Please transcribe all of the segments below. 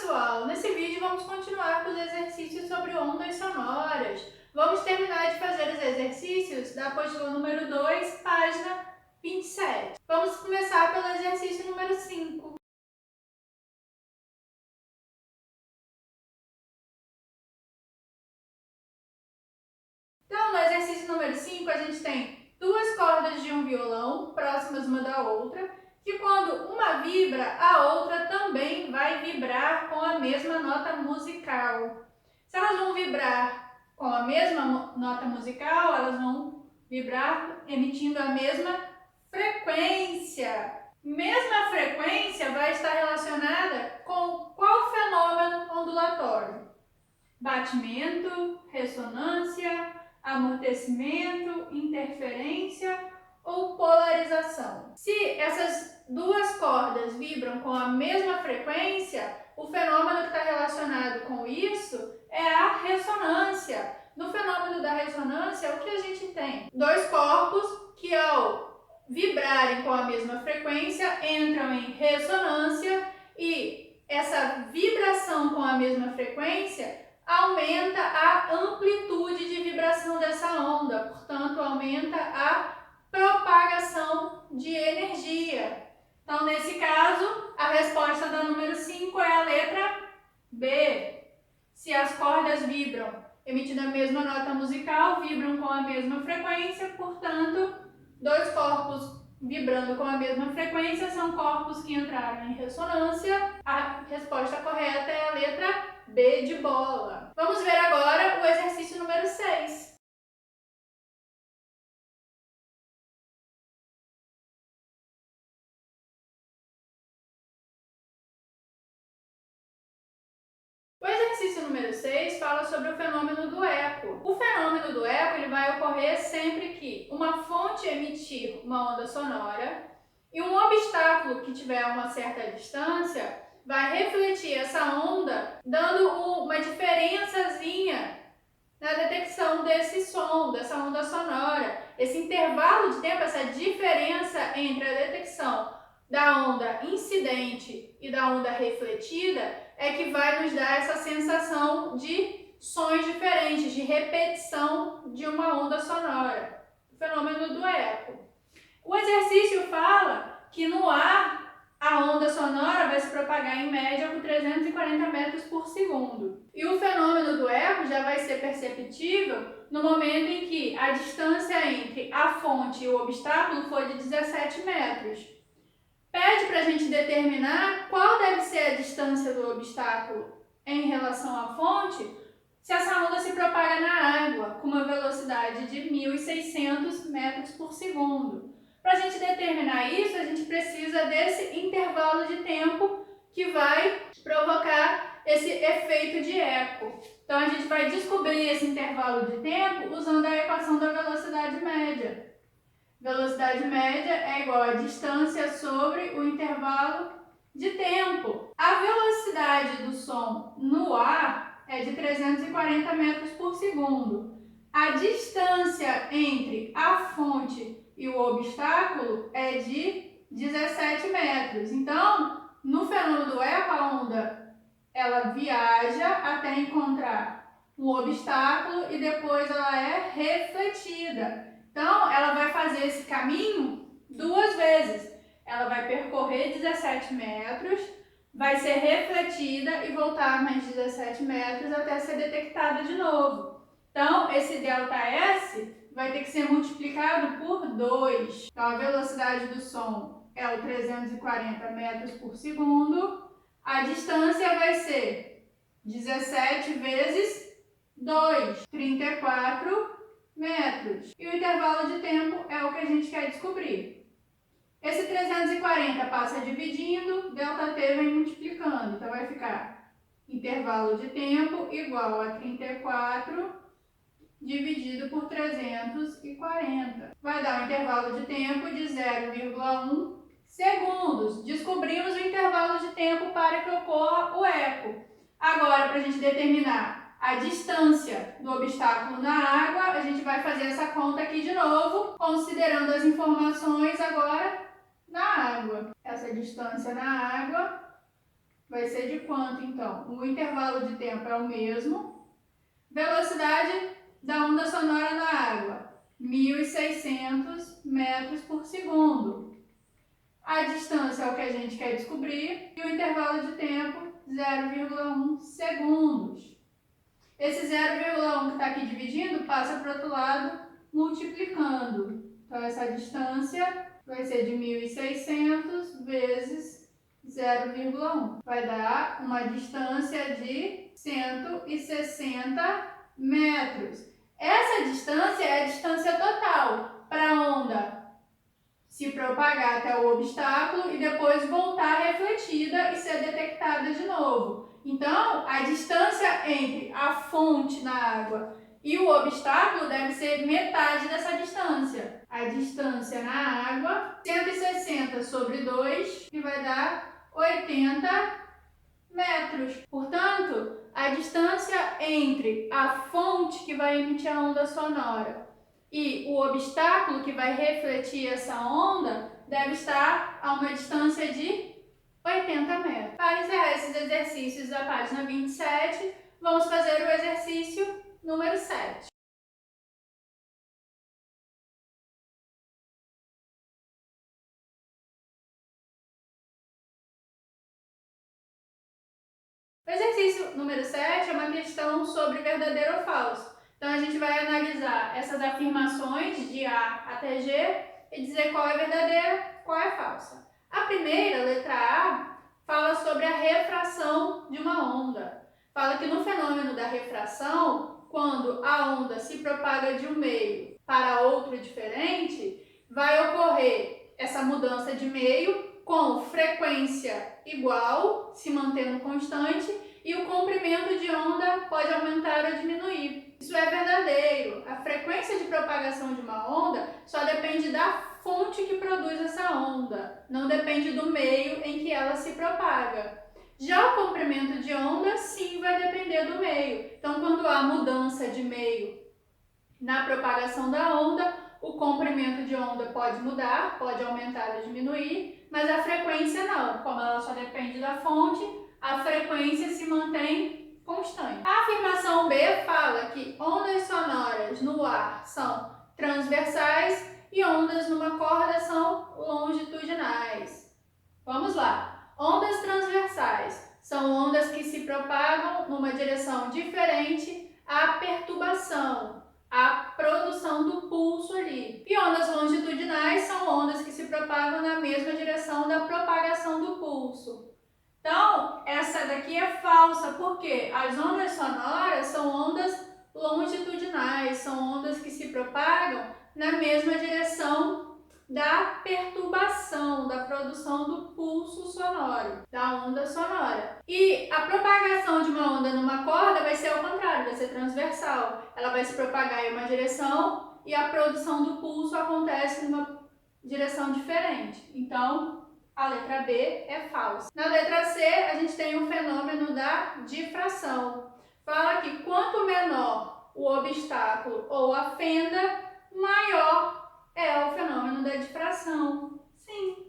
pessoal! Nesse vídeo vamos continuar com os exercícios sobre ondas sonoras. Vamos terminar de fazer os exercícios da apostila número 2, página 27. Vamos começar pelo exercício número 5. Então, no exercício número 5, a gente tem duas cordas de um violão próximas uma da outra, que quando uma vibra, a outra também vai vibrar com a mesma nota musical. Se elas vão vibrar com a mesma nota musical, elas vão vibrar emitindo a mesma frequência. Mesma frequência vai estar relacionada com qual fenômeno ondulatório? Batimento, ressonância, amortecimento, interferência ou polarização. Se essas duas cordas vibram com a mesma frequência, o fenômeno que está relacionado com isso é a ressonância. No fenômeno da ressonância, o que a gente tem? Dois corpos que, ao vibrarem com a mesma frequência, entram em ressonância e essa vibração com a mesma frequência aumenta a amplitude de vibração dessa onda, portanto, aumenta a propagação de energia. Então, nesse caso, a resposta da número 5 é a letra B. Se as cordas vibram emitindo a mesma nota musical, vibram com a mesma frequência, portanto, dois corpos vibrando com a mesma frequência são corpos que entraram em ressonância. A resposta correta é a letra B de bola. Vamos ver agora o exercício número 6. O exercício número 6 fala sobre o fenômeno do eco. O fenômeno do eco ele vai ocorrer sempre que uma fonte emitir uma onda sonora e um obstáculo que tiver uma certa distância vai refletir essa onda, dando uma diferençazinha na detecção desse som, dessa onda sonora. Esse intervalo de tempo, essa diferença entre a detecção da onda incidente e da onda refletida é que vai nos dar essa sensação de sons diferentes, de repetição de uma onda sonora. O fenômeno do eco. O exercício fala que no ar a onda sonora vai se propagar em média com 340 metros por segundo. E o fenômeno do eco já vai ser perceptível no momento em que a distância entre a fonte e o obstáculo for de 17 metros. Pede para a gente determinar qual deve ser a distância do obstáculo em relação à fonte se essa onda se propaga na água com uma velocidade de 1.600 metros por segundo. Para a gente determinar isso, a gente precisa desse intervalo de tempo que vai provocar esse efeito de eco. Então, a gente vai descobrir esse intervalo de tempo usando a equação da velocidade média. Velocidade média é igual a distância sobre o intervalo de tempo. A velocidade do som no ar é de 340 metros por segundo. A distância entre a fonte e o obstáculo é de 17 metros. Então, no fenômeno do eco, a onda ela viaja até encontrar um obstáculo e depois ela é refletida. Então, ela vai fazer esse caminho duas vezes. Ela vai percorrer 17 metros, vai ser refletida e voltar mais 17 metros até ser detectada de novo. Então, esse ΔS vai ter que ser multiplicado por 2. Então, a velocidade do som é o 340 metros por segundo. A distância vai ser 17 vezes 2, 34 metros. E o intervalo de tempo é o que a gente quer descobrir. Esse 340 passa dividindo, ΔT vem multiplicando. Então, vai ficar intervalo de tempo igual a 34 dividido por 340. Vai dar um intervalo de tempo de 0,1 segundos. Descobrimos o intervalo de tempo para que ocorra o eco. Agora, para a gente determinar a distância do obstáculo na água, a gente vai fazer essa conta aqui de novo, considerando as informações agora na água. Essa distância na água vai ser de quanto, então? O intervalo de tempo é o mesmo. Velocidade da onda sonora na água, 1.600 metros por segundo. A distância é o que a gente quer descobrir e o intervalo de tempo, 0,1 segundos. Esse 0,1 que está aqui dividindo passa para o outro lado multiplicando. Então, essa distância vai ser de 1.600 vezes 0,1. Vai dar uma distância de 160 metros. Essa distância é a distância total para a onda se propagar até o obstáculo e depois voltar refletida e ser detectada de novo. Então, a distância entre a fonte na água e o obstáculo deve ser metade dessa distância. A distância na água, 160 sobre 2, que vai dar 80 metros. Portanto, a distância entre a fonte que vai emitir a onda sonora e o obstáculo que vai refletir essa onda deve estar a uma distância de 80 metros. Para encerrar esses exercícios da página 27, vamos fazer o exercício número 7. O exercício número 7 é uma questão sobre verdadeiro ou falso. Então, a gente vai analisar essas afirmações de A até G e dizer qual é verdadeira, qual é falsa. A primeira, letra A, fala sobre a refração de uma onda. Fala que no fenômeno da refração, quando a onda se propaga de um meio para outro diferente, vai ocorrer essa mudança de meio com frequência igual, se mantendo constante, e o comprimento de onda pode aumentar ou diminuir. Isso é verdadeiro. A frequência de propagação de uma onda só depende da fonte que produz essa onda, não depende do meio em que ela se propaga. Já o comprimento de onda, sim, vai depender do meio. Então, quando há mudança de meio na propagação da onda, o comprimento de onda pode mudar, pode aumentar ou diminuir, mas a frequência não. Como ela só depende da fonte, a frequência se mantém constante. A afirmação B fala que ondas sonoras no ar são transversais e ondas numa corda são longitudinais. Vamos lá. Ondas transversais são ondas que se propagam numa direção diferente à perturbação, a produção do pulso ali. E ondas longitudinais são ondas que se propagam na mesma direção da propagação do pulso. Então, essa daqui é falsa, porque as ondas sonoras são ondas longitudinais, são ondas que se propagam na mesma direção da perturbação, da produção do pulso sonoro, da onda sonora. E a propagação de uma onda numa corda vai ser ao contrário, vai ser transversal. Ela vai se propagar em uma direção e a produção do pulso acontece numa direção diferente. Então, a letra B é falsa. Na letra C, a gente tem o fenômeno da difração. Fala que quanto menor o obstáculo ou a fenda, maior é o fenômeno da difração. Sim.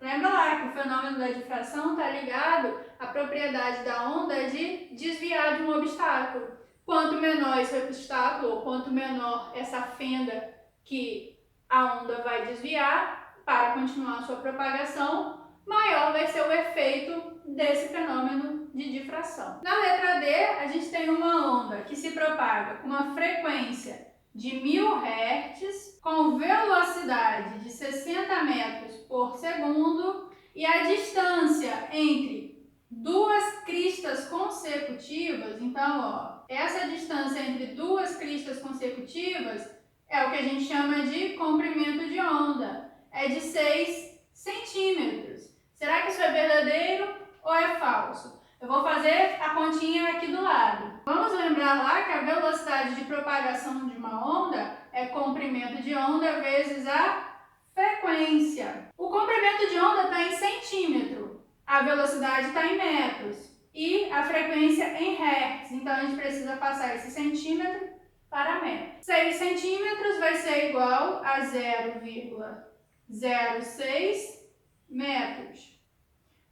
Lembra lá que o fenômeno da difração está ligado à propriedade da onda de desviar de um obstáculo. Quanto menor esse obstáculo, ou quanto menor essa fenda que a onda vai desviar para continuar a sua propagação, maior vai ser o efeito desse fenômeno de difração. Na letra D, a gente tem uma onda que se propaga com uma frequência de 1000 Hz, com velocidade de 60 metros por segundo, e a distância entre duas cristas consecutivas, então, ó, essa distância entre duas cristas consecutivas é o que a gente chama de comprimento de onda, é de 6 centímetros. Será que isso é verdadeiro ou é falso? Eu vou fazer a continha aqui do lado. Vamos lembrar lá que a velocidade de propagação de uma onda é comprimento de onda vezes a frequência. O comprimento de onda está em centímetro, a velocidade está em metros e a frequência em hertz. Então, a gente precisa passar esse centímetro para metro. 6 centímetros vai ser igual a 0,06 metros.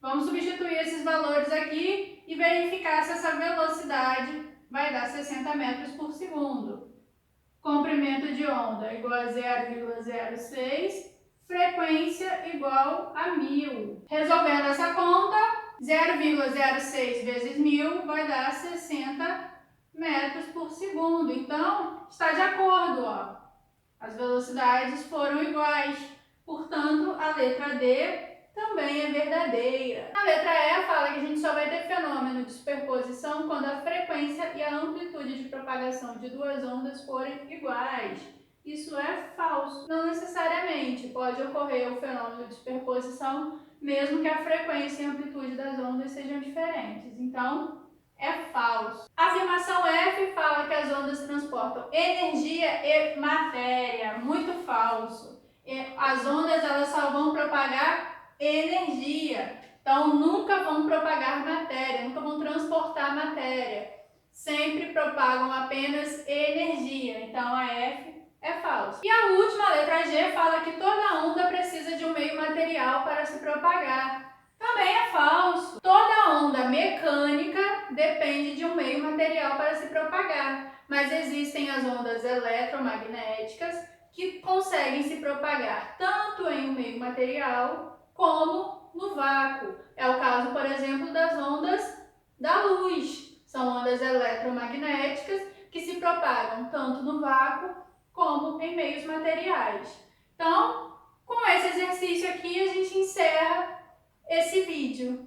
Vamos substituir esses valores aqui e verificar se essa velocidade vai dar 60 metros por segundo. Comprimento de onda igual a 0,06, frequência igual a 1000. Resolvendo essa conta, 0,06 vezes 1000 vai dar 60 metros por segundo. Então, está de acordo, ó. As velocidades foram iguais. Portanto, a letra D também é verdadeira. A letra E fala que a gente só vai ter fenômeno de superposição quando a frequência e a amplitude de propagação de duas ondas forem iguais. Isso é falso. Não necessariamente pode ocorrer o fenômeno de superposição, mesmo que a frequência e a amplitude das ondas sejam diferentes. Então, é falso. A afirmação F fala que as ondas transportam energia e matéria. Muito falso. As ondas elas só vão propagar energia. Então, nunca vão propagar matéria, nunca vão transportar matéria. Sempre propagam apenas energia. Então, a F é falso. E a última, a letra G, fala que toda onda precisa de um meio material para se propagar. Também é falso. Toda onda mecânica depende de um meio material para se propagar. Mas existem as ondas eletromagnéticas que conseguem se propagar tanto em um meio material como no vácuo. É o caso, por exemplo, das ondas da luz. São ondas eletromagnéticas que se propagam tanto no vácuo como em meios materiais. Então, com esse exercício aqui, a gente encerra esse vídeo.